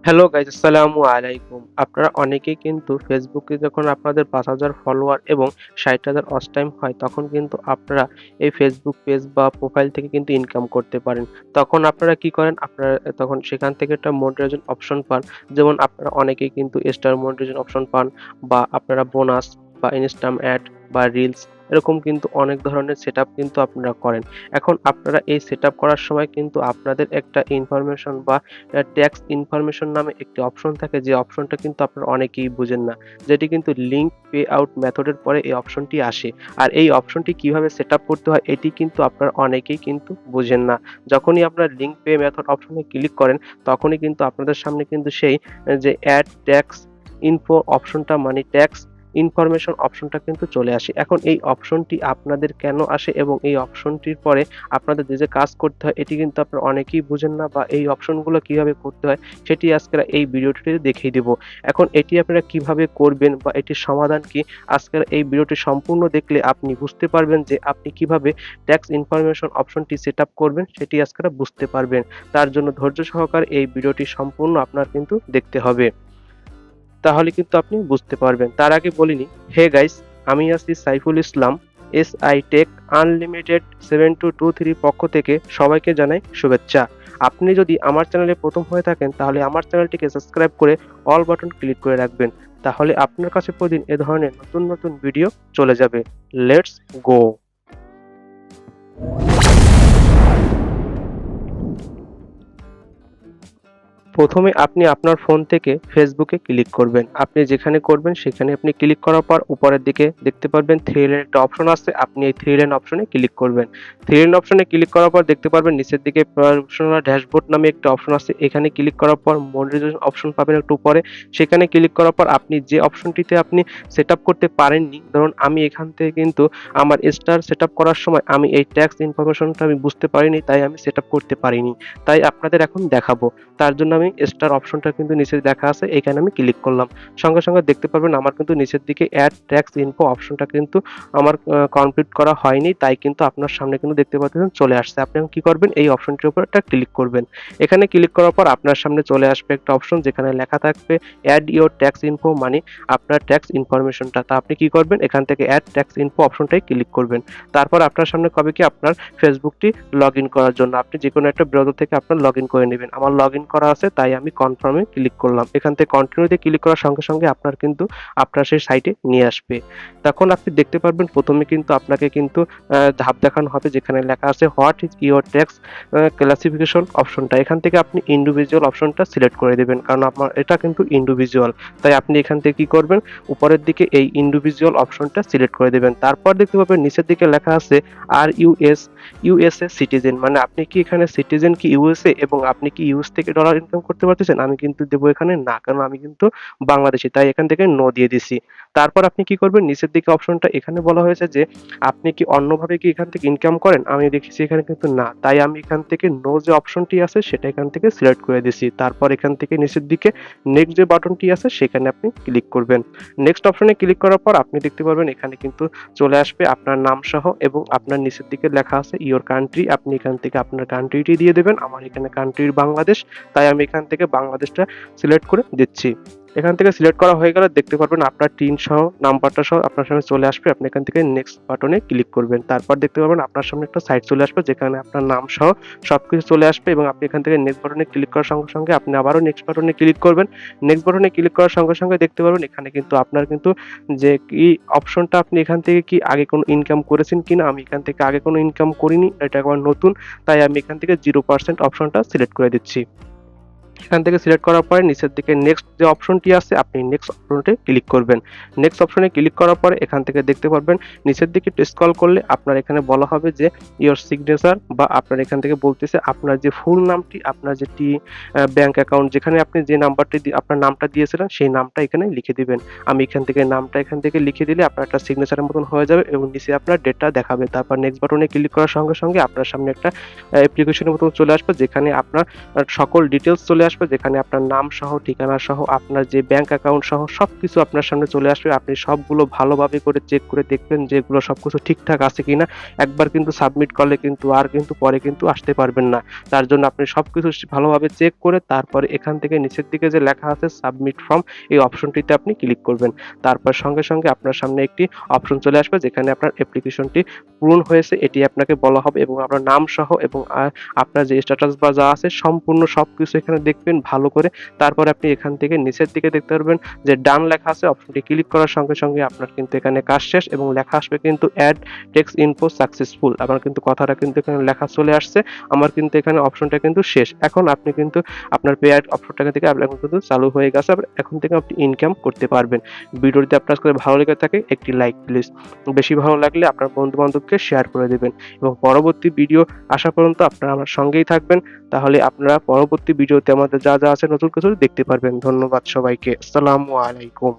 Hello guys, আসসালামু আলাইকুম। আপনারা অনেকেই কিন্তু ফেসবুকে যখন আপনাদের ৫,০০০ ফলোয়ার এবং ৬০,০০০ ওয়াচ টাইম হয়, তখন কিন্তু আপনারা এই ফেসবুক পেজ বা প্রোফাইল থেকে কিন্তু ইনকাম করতে পারেন। তখন আপনারা কি করেন? আপনারা তখন সেখান থেকে একটা মনিটাইজেশন অপশন পান। যেমন আপনারা অনেকেই কিন্তু স্টার মনিটাইজেশন অপশন পান বা আপনারা বোনাস বা ইনস্টাম অ্যাড বা রিলস এরকম কিন্তু অনেক ধরনের সেটআপ কিন্তু আপনারা করেন। এখন আপনারা এই সেটআপ করার সময় কিন্তু আপনাদের একটা ইনফরমেশন বা ট্যাক্স ইনফরমেশন নামে একটি অপশন থাকে, যে অপশনটা কিন্তু আপনারা অনেকেই বুঝেন না। যেটি কিন্তু লিঙ্ক পে আউট মেথডের পরে এই অপশনটি আসে। আর এই অপশনটি কিভাবে সেটআপ করতে হয় এটি কিন্তু আপনারা অনেকেই কিন্তু বুঝেন না। যখনই আপনারা লিঙ্ক পে মেথড অপশনে ক্লিক করেন, তখনই কিন্তু আপনাদের সামনে কিন্তু সেই যে অ্যাড ট্যাক্স ইনফো অপশনটা, মানে ট্যাক্স ইনফরমেশন অপশনটা কিন্তু চলে আসে। এখন এই অপশনটি আপনাদের কেন আসে এবং এই অপশনটির পরে আপনাদের যে কাজ করতে হয় এটি কিন্তু আপনারা অনেকেই বুঝেন না, বা এই অপশনগুলো কিভাবে করতে হয় সেটি আজকের এই ভিডিওটিতে দেখিয়ে দিব। এখন এটি আপনারা কিভাবে করবেন বা এটির সমাধান কি, আজকের এই ভিডিওটি সম্পূর্ণ দেখলে আপনি বুঝতে পারবেন যে আপনি কিভাবে ট্যাক্স ইনফরমেশন অপশনটি সেটআপ করবেন সেটি আজকেরা বুঝতে পারবেন। তার জন্য ধৈর্য সহকারে এই ভিডিওটি সম্পূর্ণ আপনার কিন্তু দেখতে হবে। তাহলে কিন্তু আপনি বুঝতে পারবেন। তার আগে বলে নিই, হে গাইস, আমি আছি Saiful Islam. SI take unlimited 7223 পক্ষ থেকে সবাইকে জানাই শুভেচ্ছা। আপনি যদি আমার চ্যানেলে প্রথম হয়ে থাকেন তাহলে আমার চ্যানেলটিকে সাবস্ক্রাইব করে অল বাটন ক্লিক করে রাখবেন। তাহলে আপনার কাছে প্রতিদিন এ ধরনের নতুন নতুন ভিডিও চলে যাবে। Let's go. প্রথমে আপনি আপনার ফোন থেকে ফেসবুকে ক্লিক করবেন। আপনি যেখানে করবেন সেখানে আপনি ক্লিক করার পর উপরের দিকে দেখতে পারবেন 3 লাইনের একটা অপশন আছে। আপনি এই 3 লাইন অপশনে ক্লিক করবেন। 3 লাইন অপশনে ক্লিক করার পর দেখতে পারবেন নিচের দিকে পার্সোনাল ড্যাশবোর্ড নামে একটা অপশন আছে। এখানে ক্লিক করার পর মনিটাইজেশন অপশন পাবেন একটু উপরে। সেখানে ক্লিক করার পর আপনি যে অপশনটিতে আপনি সেটআপ করতে পারেননি, ধরুন আমি এখান থেকে কিন্তু আমার স্টার সেটআপ করার সময় আমি এই ট্যাক্স ইনফরমেশনটা আমি বুঝতে পারিনি, তাই আমি সেটআপ করতে পারিনি। তাই আপনাদের এখন দেখাবো। তার জন্য আমি স্টার অপশনটা কিন্তু নিচে দেখা আছে, এখানে আমি ক্লিক করলাম। সঙ্গে সঙ্গে দেখতে পারবেন আমার কিন্তু নিচের দিকে অ্যাড ট্যাক্স ইনফো অপশনটা কিন্তু আমার কমপ্লিট করা হয়নি, তাই কিন্তু আপনার সামনে কিন্তু দেখতে পাচ্ছেন চলে আসছে। আপনি এখন কি করবেন? এই অপশনটির উপর একটা ক্লিক করবেন। এখানে ক্লিক করার পর আপনার সামনে চলে আসবে একটা অপশন যেখানে লেখা থাকবে অ্যাড ইওর ট্যাক্স ইনফো, মানে আপনার ট্যাক্স ইনফরমেশনটা। তা আপনি কি করবেন? এখান থেকে অ্যাড ট্যাক্স ইনফো অপশনটাই ক্লিক করবেন। তারপর আপনার সামনে কবে কি আপনার ফেসবুকটি লগইন করার জন্য আপনি যেকোনো একটা ব্রাউজার থেকে আপনার লগইন করে নেবেন। আমার লগইন করা আছে, তাই আমি কনফার্মে ক্লিক করলাম। এখান থেকে কন্টিনিউতে ক্লিক করার সঙ্গে সঙ্গে আপনার কিন্তু আপনার সেই সাইটে নিয়ে আসবে। তখন আপনি দেখতে পারবেন প্রথমে কিন্তু আপনাকে কিন্তু ধাপ দেখানো হবে যেখানে লেখা আছে what is your tax classification অপশনটা। এখান থেকে আপনি ইন্ডিভিজুয়াল অপশনটা সিলেক্ট করে দেবেন, কারণ আপনার এটা কিন্তু ইন্ডিভিজুয়াল। তাই আপনি এখান থেকে কি করবেন? উপরের দিকে এই ইন্ডিভিজুয়াল অপশনটা সিলেক্ট করে দেবেন। তারপর দেখতে পাবেন নিচের দিকে লেখা আছে আর ইউএসএ সিটিজেন, মানে আপনি কি এখানে সিটিজেন কি ইউএসএ এবং আপনি কি ইউএস থেকে ডলার ইনকাম করতে পারতেছেন? আমি কিন্তু দেবো এখানে না, কারণ আমি কিন্তু বাংলাদেশী, তাই এখান থেকে নো দিয়ে দিছি। তারপর আপনি কি করবেন? নিচের দিকে অপশনটা এখানে বলা হয়েছে যে আপনি কি অন্যভাবে কি এখান থেকে ইনকাম করেন? আমি দেখেছি এখানে কিন্তু না, তাই আমি এখান থেকে নো যে অপশনটি আছে সেটা এখান থেকে সিলেক্ট করে দিছি। তারপর এখান থেকে নিচের দিকে নেক্সট যে বাটনটি আছে সেখানে আপনি ক্লিক করবেন। নেক্সট অপশনে ক্লিক করার পর আপনি দেখতে পারবেন এখানে কিন্তু চলে আসবে আপনার নাম সহ এবং আপনার নিচের দিকে লেখা আছে ইওর কান্ট্রি। আপনি এখান থেকে আপনার কান্ট্রিটি দিয়ে দেবেন। আমার এখানে কান্ট্রির বাংলাদেশ, তাই আমি এখান থেকে বাংলাদেশটা সিলেক্ট করে দিচ্ছি। এখান থেকে সিলেক্ট করা হয়ে গেলে দেখতে পারবেন আপনার টিন সহ নাম্বারটা সহ আপনার সামনে চলে আসবে। আপনি এখান থেকে নেক্সট বাটনে ক্লিক করবেন। তারপর দেখতে পারবেন আপনার সামনে একটা সাইট চলে আসবে যেখানে আপনার নাম সহ সবকিছু চলে আসবে এবং আপনি এখান থেকে নেক্সট বাটনে ক্লিক করার সঙ্গে সঙ্গে আপনি আবারও নেক্সট বাটনে ক্লিক করবেন। নেক্সট বাটনে ক্লিক করার সঙ্গে সঙ্গে দেখতে পারবেন এখানে কিন্তু আপনার কিন্তু যে কি অপশনটা, আপনি এখান থেকে কি আগে কোনো ইনকাম করেছেন কিনা। আমি এখান থেকে আগে কোনো ইনকাম করিনি, এটা একবার নতুন, তাই আমি এখান থেকে 0% অপশনটা সিলেক্ট করে দিচ্ছি। এখান থেকে সিলেক্ট করার পরে নিচের দিকে নেক্সট যে অপশনটি আছে আপনি নেক্সট অপশনটি ক্লিক করবেন। নেক্সট অপশনে ক্লিক করার পরে এখান থেকে দেখতে পারবেন নিচের দিকে একটু স্ক্রল করলে আপনার এখানে বলা হবে যে ইওর সিগনেচার, বা আপনার এখান থেকে বলতেছে আপনার যে ফুল নামটি, আপনার যেটি ব্যাংক অ্যাকাউন্ট যেখানে আপনি যে নাম্বারটি আপনার নামটা দিয়েছিলেন সেই নামটা এখানে লিখে দিবেন। আমি এখান থেকে নামটা এখান থেকে লিখে দিলে আপনার একটা সিগনেচারের মতন হয়ে যাবে এবং নিচে আপনার ডেটটা দেখাবে। তারপর নেক্সট বাটনে ক্লিক করার সঙ্গে সঙ্গে আপনার সামনে একটা অ্যাপ্লিকেশনের মতন চলে আসবে যেখানে আপনার সকল ডিটেলস চলে আসবে, যেখানে আপনার নাম সহ, ঠিকানা সহ, আপনার যে ব্যাংক অ্যাকাউন্ট সহ সবকিছু আপনার সামনে চলে আসবে। আপনি সবগুলো ভালোভাবে করে চেক করে দেখবেন যে এগুলো সবকিছু ঠিকঠাক আছে কিনা। একবার কিন্তু সাবমিট করলে কিন্তু আর কিন্তু পরে কিন্তু আসতে পারবেন না। তার জন্য আপনি সবকিছু ভালোভাবে চেক করে তারপরে এখান থেকে নিচের দিকে যে লেখা আছে সাবমিট ফর্ম, এই অপশনটিতে আপনি ক্লিক করবেন। তারপর সঙ্গে, সঙ্গে আপনার সামনে একটি অপশন চলে আসবে, যেখানে আপনার অ্যাপ্লিকেশনটি পূরণ হয়েছে এটি আপনাকে বলা হবে এবং আপনার নাম সহ এবং আপনার যে স্ট্যাটাস বা যা আছে সম্পূর্ণ সবকিছু এখানে দেখবেন ভালো করে। তারপরে আপনি এখান থেকে নিচের দিকে দেখতে পারবেন যে ডান লেখা আছে, অপশনটি ক্লিক করার সঙ্গে, সঙ্গে আপনার কিন্তু এখানে কাজ শেষ এবং লেখা আসবে কিন্তু এড টেক্সট ইনফো সাকসেসফুল। আমার কিন্তু কথাটা কিন্তু এখানে লেখা চলে আসছে। আমার কিন্তু এখানে অপশনটা কিন্তু শেষ। এখন আপনি কিন্তু আপনার পে অ্যাড অপশনটা থেকে আপনার কিন্তু চালু হয়ে গেছে। এখন থেকে আপনি ইনকাম করতে পারবেন। ভিডিওটি যদি আপনার কাছে ভালো লেগে থাকে একটি লাইক প্লিজ। বেশি ভালো লাগলে আপনার বন্ধু-বান্ধবকে শেয়ার করে দিবেন এবং পরবর্তী ভিডিও আসা পর্যন্ত আপনারা আমার সঙ্গেই থাকবেন। তাহলে আপনারা পরবর্তী ভিডিওতে আমাদের যা, যা আছে নতুন কিছু দেখতে পারবেন। ধন্যবাদ সবাইকে। আসসালামু আলাইকুম।